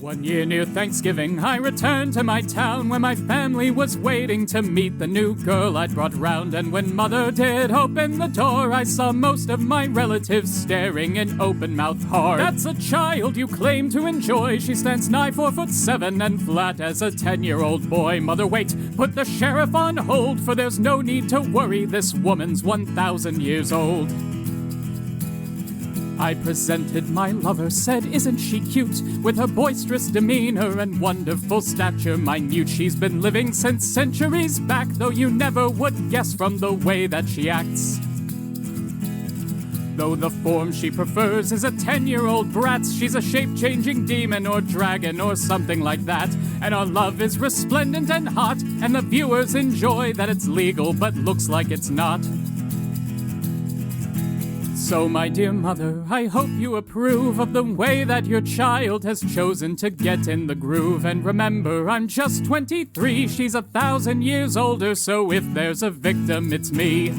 One year near Thanksgiving, I returned to my town where my family was waiting to meet the new girl I'd brought round. And when mother did open the door, I saw most of my relatives staring in open-mouthed horror. That's a child you claim to enjoy. She stands nigh 4'7" and flat as a 10-year-old boy. Mother, wait, put the sheriff on hold, for there's no need to worry. This woman's 1,000 years old. I presented my lover, said, isn't she cute? With her boisterous demeanor and wonderful stature minute. She's been living since centuries back, though you never would guess from the way that she acts. Though the form she prefers is a 10-year-old brat, she's a shape-changing demon or dragon or something like that. And our love is resplendent and hot, and the viewers enjoy that it's legal but looks like it's not. So, my dear mother, I hope you approve of the way that your child has chosen to get in the groove. And remember, I'm just 23, she's 1,000 years older, so if there's a victim, it's me.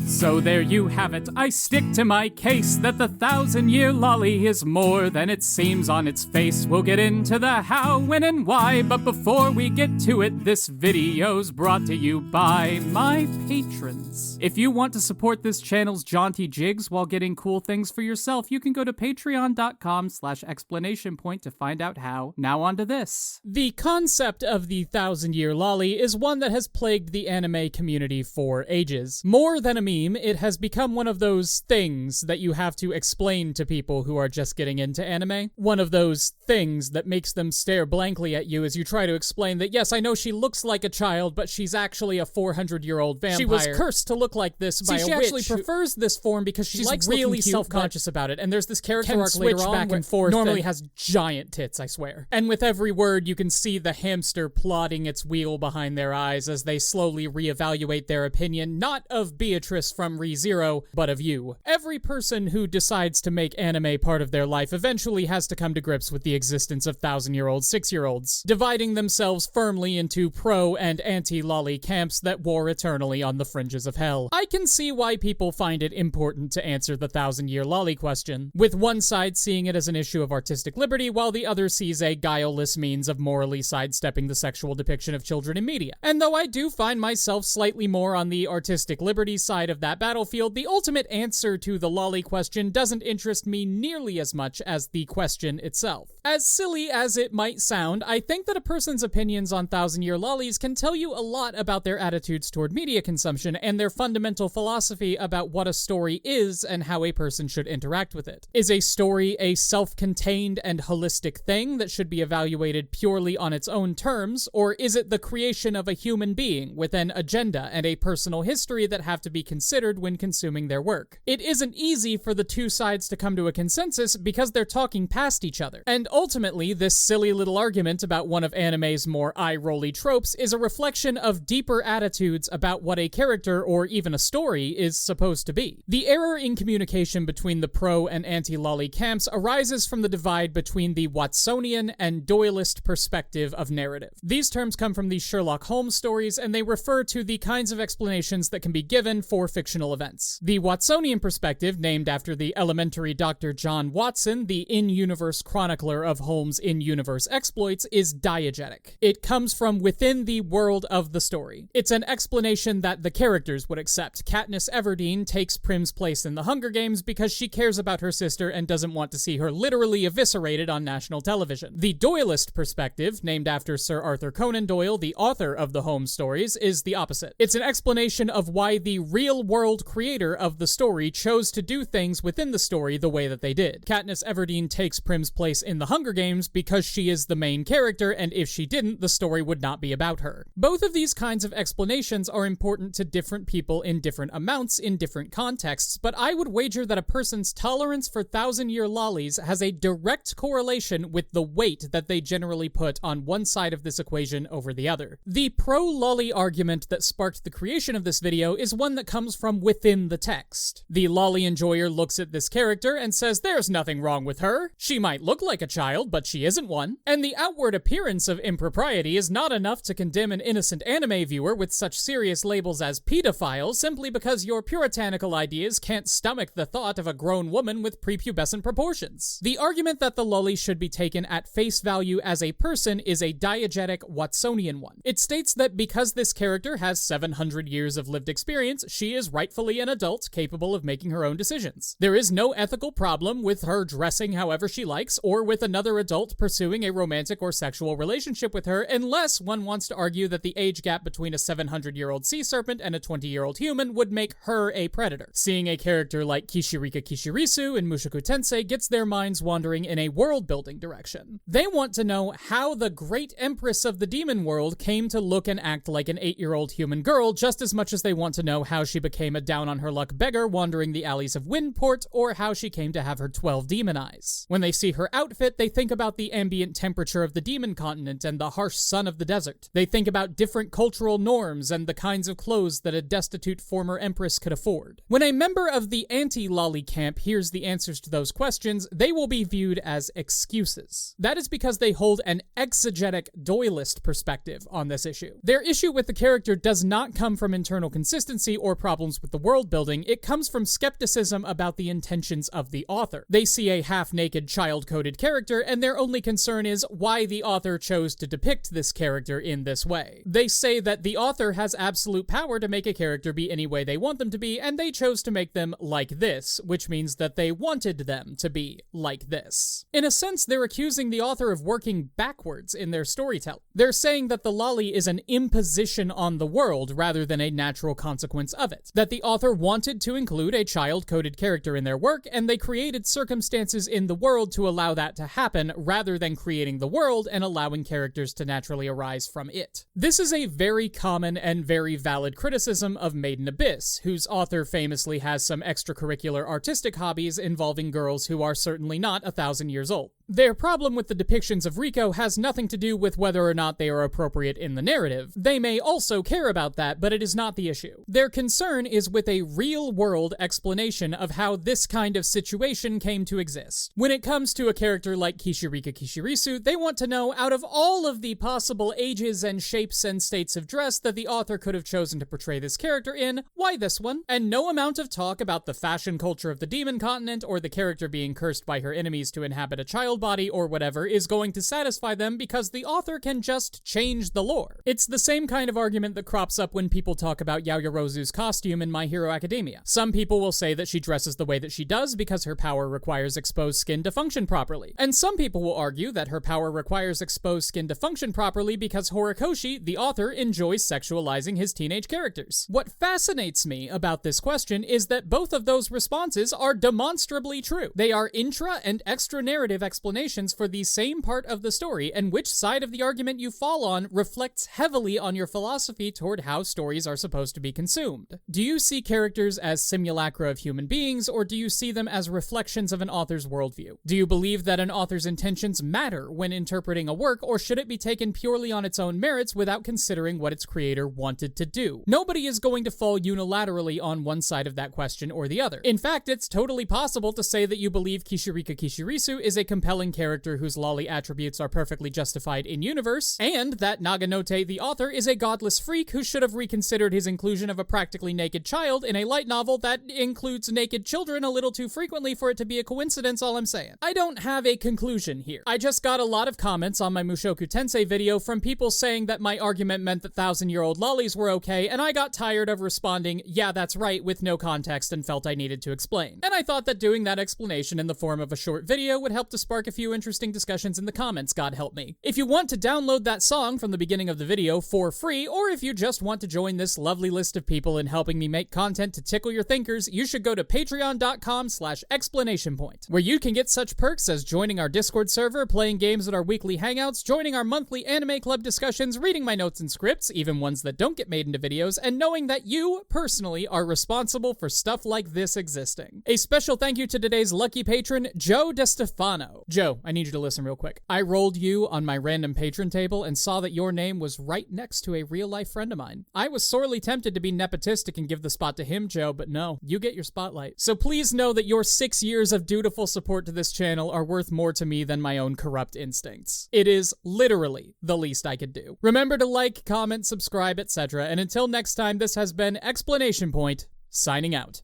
So there you have it, I stick to my case that the 1,000-year lolly is more than it seems on its face. We'll get into the how, when, and why, but before we get to it, this video's brought to you by my patrons. If you want to support this channel's jaunty jigs while getting cool things for yourself, you can go to patreon.com/explanationpoint to find out how. Now on to this. The concept of the 1,000-year lolly is one that has plagued the anime community for ages. More than a meme, it has become one of those things that you have to explain to people who are just getting into anime. One of those things that makes them stare blankly at you as you try to explain that, yes, I know she looks like a child, but she's actually a 400-year-old vampire. She was cursed to look like this by a witch. She actually prefers this form because she's likes really self-conscious about it, and there's this character arc later on back and forth normally has giant tits, I swear. And with every word, you can see the hamster plodding its wheel behind their eyes as they slowly reevaluate their opinion, not of Beatrice from ReZero, but of you. Every person who decides to make anime part of their life eventually has to come to grips with the existence of 1,000-year-old 6-year-olds, dividing themselves firmly into pro and anti-lolly camps that war eternally on the fringes of hell. I can see why people find it important to answer the 1,000-year lolly question, with one side seeing it as an issue of artistic liberty, while the other sees a guileless means of morally sidestepping the sexual depiction of children in media. And though I do find myself slightly more on the artistic liberty side of that battlefield, the ultimate answer to the lolly question doesn't interest me nearly as much as the question itself. As silly as it might sound, I think that a person's opinions on 1,000-year lollies can tell you a lot about their attitudes toward media consumption and their fundamental philosophy about what a story is and how a person should interact with it. Is a story a self-contained and holistic thing that should be evaluated purely on its own terms, or is it the creation of a human being with an agenda and a personal history that have to be considered when consuming their work? It isn't easy for the two sides to come to a consensus because they're talking past each other. And ultimately, this silly little argument about one of anime's more eye-rolly tropes is a reflection of deeper attitudes about what a character or even a story is supposed to be. The error in communication between the pro and anti-lolly camps arises from the divide between the Watsonian and doylist perspective of narrative. These terms come from the Sherlock Holmes stories, and they refer to the kinds of explanations that can be given for fictional events. The Watsonian perspective, named after the elementary Dr. John Watson, the in-universe chronicler of Holmes' in-universe exploits, is diegetic. It comes from within the world of the story. It's an explanation that the characters would accept. Katniss Everdeen takes Prim's place in the Hunger Games because she cares about her sister and doesn't want to see her literally eviscerated on national television. The doylist perspective, named after Sir Arthur Conan Doyle, the author of the Holmes stories, is the opposite. It's an explanation of why the real-world creator of the story chose to do things within the story the way that they did. Katniss Everdeen takes Prim's place in the Hunger Games because she is the main character, and if she didn't, the story would not be about her. Both of these kinds of explanations are important to different people in different amounts in different contexts, but I would wager that a person's tolerance for 1,000-year lollies has a direct correlation with the weight that they generally put on one side of this equation over the other. The pro-lolly argument that sparked the creation of this video is one that comes from from within the text. The lolly enjoyer looks at this character and says there's nothing wrong with her. She might look like a child, but she isn't one. And the outward appearance of impropriety is not enough to condemn an innocent anime viewer with such serious labels as pedophile simply because your puritanical ideas can't stomach the thought of a grown woman with prepubescent proportions. The argument that the lolly should be taken at face value as a person is a diegetic Watsonian one. It states that because this character has 700 years of lived experience, she is rightfully an adult capable of making her own decisions. There is no ethical problem with her dressing however she likes or with another adult pursuing a romantic or sexual relationship with her unless one wants to argue that the age gap between a 700-year-old sea serpent and a 20-year-old human would make her a predator. Seeing a character like Kishirika Kishirisu in Mushoku Tensei gets their minds wandering in a world-building direction. They want to know how the great empress of the demon world came to look and act like an 8-year-old human girl just as much as they want to know how she became a down-on-her-luck beggar wandering the alleys of Windport or how she came to have her 12 demon eyes. When they see her outfit, they think about the ambient temperature of the demon continent and the harsh sun of the desert. They think about different cultural norms and the kinds of clothes that a destitute former empress could afford. When a member of the anti-lolly camp hears the answers to those questions, they will be viewed as excuses. That is because they hold an exegetic doylist perspective on this issue. Their issue with the character does not come from internal consistency or problems with the world building, it comes from skepticism about the intentions of the author. They see a half-naked child-coded character and their only concern is why the author chose to depict this character in this way. They say that the author has absolute power to make a character be any way they want them to be, and they chose to make them like this, which means that they wanted them to be like this. In a sense, they're accusing the author of working backwards in their storytelling. They're saying that the lolly is an imposition on the world rather than a natural consequence of it. That the author wanted to include a child-coded character in their work, and they created circumstances in the world to allow that to happen rather than creating the world and allowing characters to naturally arise from it. This is a very common and very valid criticism of Made in Abyss, whose author famously has some extracurricular artistic hobbies involving girls who are certainly not 1,000 years old. Their problem with the depictions of Riko has nothing to do with whether or not they are appropriate in the narrative. They may also care about that, but it is not the issue. Their concern is with a real-world explanation of how this kind of situation came to exist. When it comes to a character like Kishirika Kishirisu, they want to know, out of all of the possible ages and shapes and states of dress that the author could have chosen to portray this character in, why this one? And no amount of talk about the fashion culture of the demon continent or the character being cursed by her enemies to inhabit a child body or whatever is going to satisfy them because the author can just change the lore. It's the same kind of argument that crops up when people talk about Yaoyorozu's costume in My Hero Academia. Some people will say that she dresses the way that she does because her power requires exposed skin to function properly. And some people will argue that her power requires exposed skin to function properly because Horikoshi, the author, enjoys sexualizing his teenage characters. What fascinates me about this question is that both of those responses are demonstrably true. They are intra- and extra-narrative explanations for the same part of the story, and which side of the argument you fall on reflects heavily on your philosophy toward how stories are supposed to be consumed. Do you see characters as simulacra of human beings, or do you see them as reflections of an author's worldview? Do you believe that an author's intentions matter when interpreting a work, or should it be taken purely on its own merits without considering what its creator wanted to do? Nobody is going to fall unilaterally on one side of that question or the other. In fact, it's totally possible to say that you believe Kishirika Kishirisu is a compelling character whose lolly attributes are perfectly justified in universe, and that Naganote, the author, is a godless freak who should have reconsidered his inclusion of a practically naked child in a light novel that includes naked children a little too frequently for it to be a coincidence, all I'm saying. I don't have a conclusion here. I just got a lot of comments on my Mushoku Tensei video from people saying that my argument meant that 1,000-year-old lollies were okay, and I got tired of responding, yeah, that's right, with no context and felt I needed to explain. And I thought that doing that explanation in the form of a short video would help to spark a few interesting discussions in the comments, God help me. If you want to download that song from the beginning of the video for free, or if you just want to join this lovely list of people in helping me make content to tickle your thinkers, you should go to patreon.com/explanationpoint, where you can get such perks as joining our Discord server, playing games at our weekly hangouts, joining our monthly anime club discussions, reading my notes and scripts, even ones that don't get made into videos, and knowing that you, personally, are responsible for stuff like this existing. A special thank you to today's lucky patron, Joe DeStefano. Joe, I need you to listen real quick. I rolled you on my random patron table and saw that your name was right next to a real-life friend of mine. I was sorely tempted to be nepotistic and give the spot to him, Joe, but no, you get your spotlight. So please know that your 6 years of dutiful support to this channel are worth more to me than my own corrupt instincts. It is literally the least I could do. Remember to like, comment, subscribe, etc. And until next time, this has been Explanation Point, signing out.